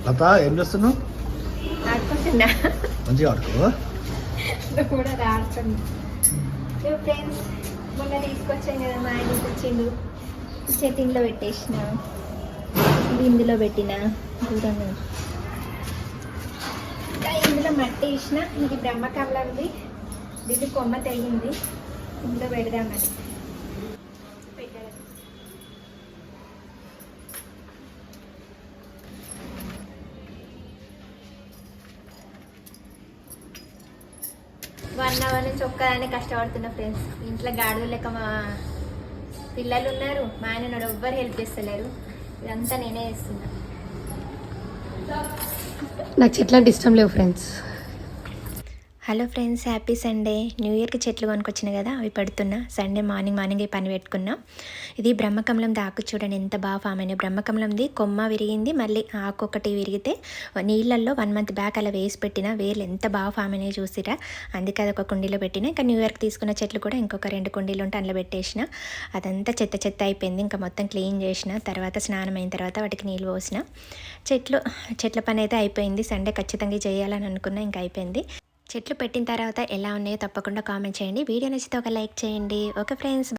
లత ఏం చేస్తున్నావు? ఆడుకుంటున్నా. మంచిగా ఆడుకో. కూడా ఆడుతున్నా. ఫ్రెండ్స్ మొన్న తీసుకొచ్చాను కదా, మా ఆయన తెచ్చిండు. చట్నీలో పెట్టేసిన, ఇది ఇందులో పెట్టిన దూరంగా. ఇంకా ఇందులో మట్టి వేసిన. ఇది బ్రహ్మకమలంది. దీనికి కొమ్మ తెగింది. ఇందులో పెడదామని పెట్టాను. 1 hour నుంచి ఒక్కదాన్ని కష్టపడుతున్నా ఫ్రెండ్స్. ఇంట్లో గాడిద లెక్క మా పిల్లలు ఉన్నారు, మా ఆయన నన్ను ఎవ్వరు హెల్ప్ చేస్తలేరు. ఇదంతా నేనే చేస్తున్నా. నాకు చెట్లు అంటే ఇష్టం లేవు friends. Hello friends, happy Sunday. New ఇయర్కి చెట్లు కొనుక్కొచ్చినా కదా, అవి పెడుతున్నా. సండే మార్నింగ్ ఈ పని పెట్టుకున్నా. ఇది బ్రహ్మకమలం ఆకు చూడండి ఎంత బాగా ఫామ్ అయినాయి. బ్రహ్మకమలంది కొమ్మ విరిగింది, మళ్ళీ ఆకు ఒకటి విరిగితే నీళ్ళల్లో 1 month బ్యాక్ అలా వేసి పెట్టిన వేర్లు ఎంత బాగా ఫామ్ అయినాయి చూసిరా. అందుకే అదొక కుండీలో పెట్టిన. ఇంకా న్యూ ఇయర్కి తీసుకున్న చెట్లు కూడా ఇంకొక 2 కుండీలు ఉంటే అందులో పెట్టేసిన. అదంతా చెత్త అయిపోయింది. ఇంకా మొత్తం క్లీన్ చేసిన తర్వాత, స్నానం అయిన తర్వాత వాటికి నీళ్ళు పోసిన. చెట్ల పని అయితే అయిపోయింది. సండే ఖచ్చితంగా చేయాలని అనుకున్నా, ఇంకా అయిపోయింది. చెట్లు పెట్టిన తర్వాత ఎలా ఉన్నాయో తప్పకుండా కామెంట్ చేయండి. వీడియో నచ్చితే ఒక లైక్ చేయండి. Okay friends.